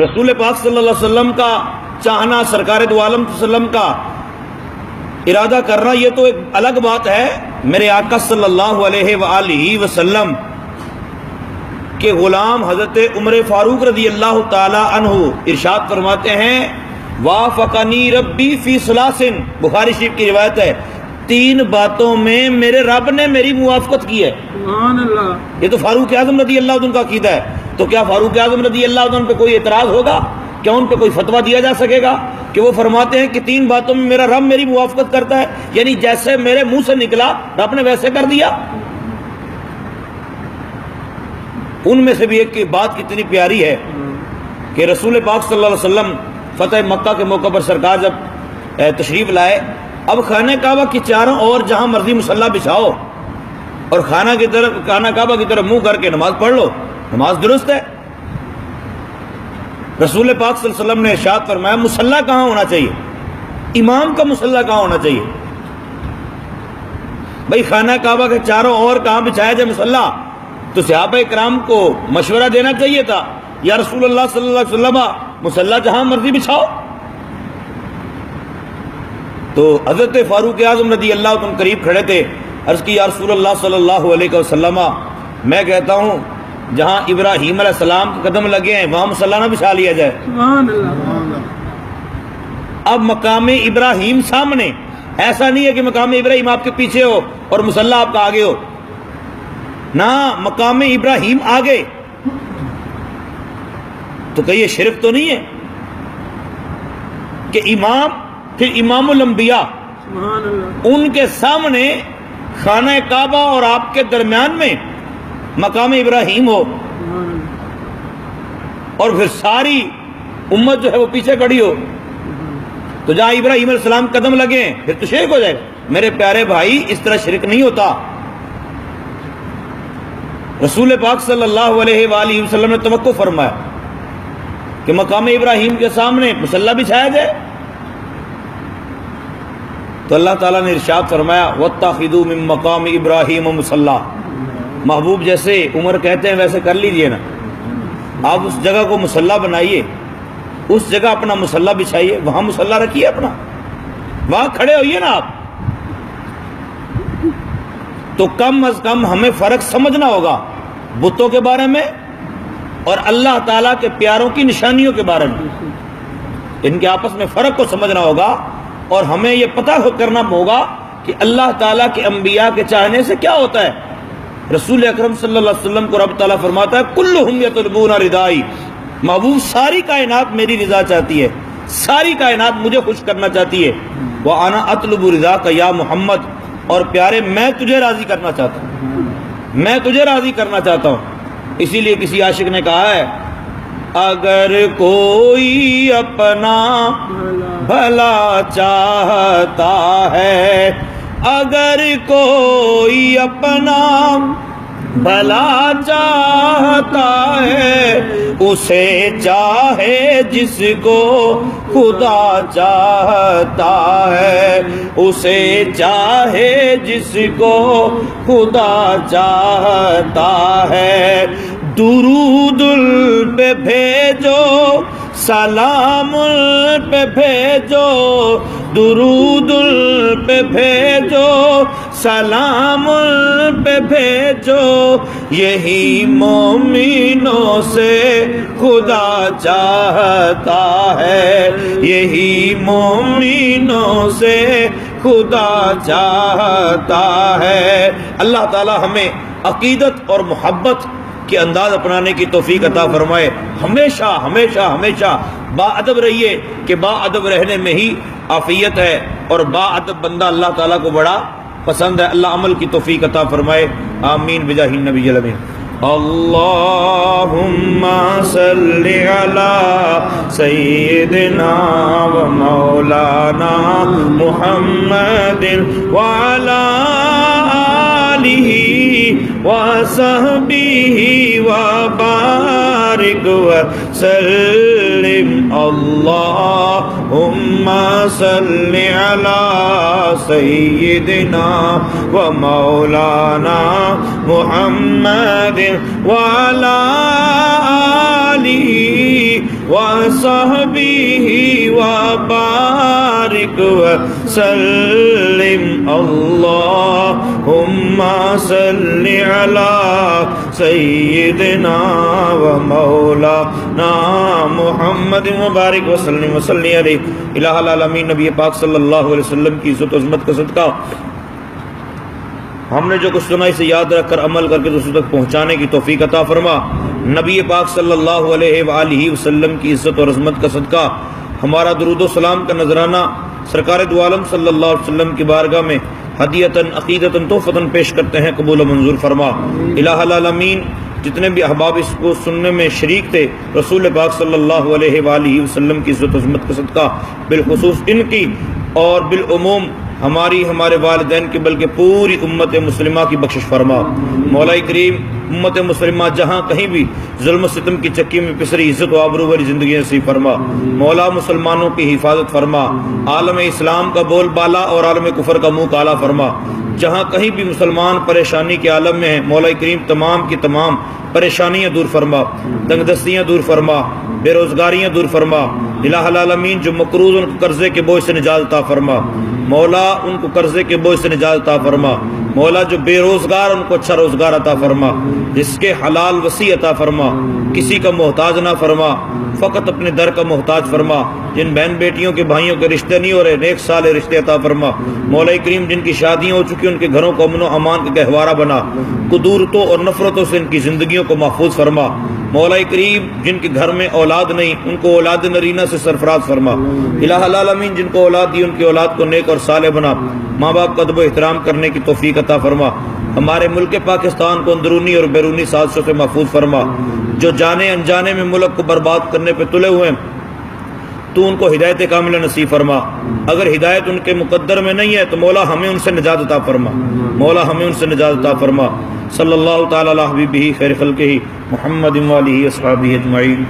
رسول پاک صلی اللہ علیہ وسلم کا چاہنا، سرکار دو عالم صلی اللہ علیہ وسلم کا ارادہ کرنا یہ تو ایک الگ بات ہے۔ میرے آقا صلی اللہ علیہ وآلہ وسلم کے غلام حضرت عمر فاروق رضی اللہ تعالی عنہ ارشاد فرماتے ہیں وافقنی ربی فی ثلاث، بخاری شریف کی روایت ہے، 3 باتوں میں میرے رب نے میری موافقت کی ہے۔ سبحان اللہ۔ یہ تو فاروق اعظم رضی اللہ عنہ کا عقیدہ ہے، تو کیا فاروق اعظم رضی اللہ عنہ پہ کوئی اعتراض ہوگا؟ کیا ان پہ کوئی فتویٰ دیا جا سکے گا کہ وہ فرماتے ہیں کہ 3 باتوں میں میرا رب میری موافقت کرتا ہے، یعنی جیسے میرے منہ سے نکلا رب نے ویسے کر دیا؟ ان میں سے بھی ایک بات کتنی پیاری ہے کہ رسول پاک صلی اللہ علیہ وسلم فتح مکہ کے موقع پر سرکار جب تشریف لائے، اب خانہ کعبہ کی چاروں اور جہاں مرضی مصلی بچھاؤ اور خانہ کعبہ کی طرف منہ کر کے نماز پڑھ لو، نماز درست ہے۔ رسول پاک صلی اللہ علیہ وسلم نے ارشاد فرمایا مصلی کہاں ہونا چاہیے؟ امام کا مصلی کہاں ہونا چاہیے؟ بھائی خانہ کعبہ کے چاروں اور کہاں بچھایا جائے مصلی؟ تو صحابہ کرام کو مشورہ دینا چاہیے تھا، یا رسول اللہ صلی اللہ علیہ وسلم مصلی جہاں مرضی بچھاؤ۔ تو حضرت فاروق اعظم رضی اللہ عنہ قریب کھڑے تھے، عرض کی یا رسول اللہ صلی اللہ علیہ وسلم، میں کہتا ہوں جہاں ابراہیم علیہ السلام کے قدم لگے ہیں وہاں مصلی نہ بچھا لیا جائے۔ سبحان اللہ۔ اب مقام ابراہیم سامنے، ایسا نہیں ہے کہ مقام ابراہیم آپ کے پیچھے ہو اور مصلی آپ کا آگے ہو، نہ مقام ابراہیم آگے، تو کہ یہ شرک تو نہیں ہے کہ امام پھر امام الانبیاء سبحان اللہ۔ ان کے سامنے خانہ کعبہ اور آپ کے درمیان میں مقام ابراہیم ہو سبحان اللہ۔ اور پھر ساری امت جو ہے وہ پیچھے کھڑی ہو، تو جہاں ابراہیم علیہ السلام قدم لگے ہیں پھر تو شرک ہو جائے۔ میرے پیارے بھائی اس طرح شرک نہیں ہوتا۔ رسول پاک صلی اللہ علیہ وآلہ وسلم نے توقع فرمایا کہ مقام ابراہیم کے سامنے مصلی بچھایا جائے، تو اللہ تعالیٰ نے ارشاد فرمایا وَاتَّخِذُوا مِن مَقَامِ إِبْرَاهِيمَ مُصَلَّى، محبوب جیسے عمر کہتے ہیں ویسے کر لیجئے نا، آپ اس جگہ کو مصلی بنائیے، اس جگہ اپنا مصلی بچھائیے، وہاں مصلی رکھیے اپنا، وہاں کھڑے ہوئیے نا آپ۔ تو کم از کم ہمیں فرق سمجھنا ہوگا بتوں کے بارے میں اور اللہ تعالیٰ کے پیاروں کی نشانیوں کے بارے میں، ان کے آپس میں فرق کو سمجھنا ہوگا، اور ہمیں یہ پتہ کرنا ہوگا کہ اللہ تعالیٰ کے انبیاء کے چاہنے سے کیا ہوتا ہے۔ رسول اکرم صلی اللہ علیہ وسلم کو رب تعالیٰ فرماتا ہے کلہم یطلبون ردائی، محبوب ساری کائنات میری رضا چاہتی ہے، ساری کائنات مجھے خوش کرنا چاہتی ہے، وَأَنَا أَطْلُبُ رِضَاكَ یا محمد، اور پیارے میں تجھے راضی کرنا چاہتا ہوں، میں تجھے راضی کرنا چاہتا ہوں۔ اسی لیے کسی عاشق نے کہا ہے اگر کوئی اپنا بھلا چاہتا ہے، اگر کوئی اپنا بھلا چاہتا ہے، اسے چاہے جس کو خدا چاہتا ہے، اسے چاہے جس کو خدا چاہتا ہے، درود پہ بھیجو سلام پہ بھیجو، درود پہ بھیجو سلام پہ بھیجو، یہی مومنوں سے خدا چاہتا ہے، یہی مومنوں سے خدا چاہتا ہے۔ اللہ تعالی ہمیں عقیدت اور محبت کے انداز اپنانے کی توفیق عطا فرمائے۔ ہمیشہ ہمیشہ ہمیشہ با ادب رہیے کہ با ادب رہنے میں ہی عافیت ہے، اور با ادب بندہ اللہ تعالیٰ کو بڑا پسند ہے۔ اللہ عمل کی توفیق عطا فرمائے، آمین بجاہ النبی الامین۔ اللہم صلی علی سیدنا و مولانا محمد وعلی آلہ وصحبہ وبارک وسلم۔ اللہم صلی علی سیدنا و مولانا محمد وعلی آلہ وصحبہ وبارک وسلم اللہم صلی علی سیدنا و مولانا محمد مبارک وسلم وصلی علیہ الہ العالمین نبی پاک صلی اللہ علیہ وسلم کی عزت و عظمت کا صدقہ ہم نے جو کچھ سنا اسے یاد رکھ کر عمل کر کے دوسروں تک پہنچانے کی توفیق عطا فرما۔ نبی پاک صلی اللہ علیہ وآلہ وسلم کی عزت اور عظمت کا صدقہ ہمارا درود و سلام کا نذرانہ سرکار دو عالم صلی اللہ علیہ وسلم کی بارگاہ میں ہدیتاً عقیدتاً تحفتاً پیش کرتے ہیں، قبول و منظور فرما۔ الہ العالمین جتنے بھی احباب اس کو سننے میں شریک تھے رسول پاک صلی اللہ علیہ وآلہ وسلم کی عزت و عظمت کا صدقہ بالخصوص ان کی اور بالعموم ہمارے والدین کی بلکہ پوری امت مسلمہ کی بخشش فرما۔ مولا کریم امت مسلمہ جہاں کہیں بھی ظلم و ستم کی چکی میں پسری عزت و آبرو والی زندگی نصیب فرما۔ مولا مسلمانوں کی حفاظت فرما، عالم اسلام کا بول بالا اور عالم کفر کا منہ کالا فرما۔ جہاں کہیں بھی مسلمان پریشانی کے عالم میں ہیں مولا کریم تمام کی تمام پریشانیاں دور فرما، تنگ دستیاں دور فرما، بے روزگاریاں دور فرما۔ الہ العالمین جو مقروض ان کو قرضے کے بوجھ سے نجات عطا فرما، مولا ان کو قرضے کے بوجھ سے نجات عطا فرما۔ مولا جو بے روزگار ان کو اچھا روزگار عطا فرما، جس کے حلال وسیع عطا فرما، کسی کا محتاج نہ فرما، فقط اپنے در کا محتاج فرما۔ جن بہن بیٹیوں کے بھائیوں کے رشتے نہیں ہو رہے نیک صالح رشتے عطا فرما۔ مولا کریم جن کی شادیاں ہو چکی ان کے گھروں کو امن و امان کا گہوارہ بنا، قدورتوں اور نفرتوں سے ان کی زندگیوں کو محفوظ فرما۔ مولا کریم جن کے گھر میں اولاد نہیں ان کو اولاد نرینہ سے سرفراز فرما۔ الہ العالمین جن کو اولاد دی ان کی اولاد کو نیک اور صالح بنا، ماں باپ کا ادب و احترام کرنے کی توفیق عطا فرما۔ ہمارے ملک پاکستان کو اندرونی اور بیرونی سازشوں سے محفوظ فرما۔ جو جانے انجانے میں ملک کو برباد کرنے پہ تلے ہوئے ہیں تو ان کو ہدایت کاملہ نصیب فرما۔ اگر ہدایت ان کے مقدر میں نہیں ہے تو مولا ہمیں ان سے نجات عطا فرما، مولا ہمیں ان سے نجات عطا فرما۔ صلی اللہ تعالی علی حبیبہ خیر خلقہ محمد و آلہ و اصحابہ اجمعین۔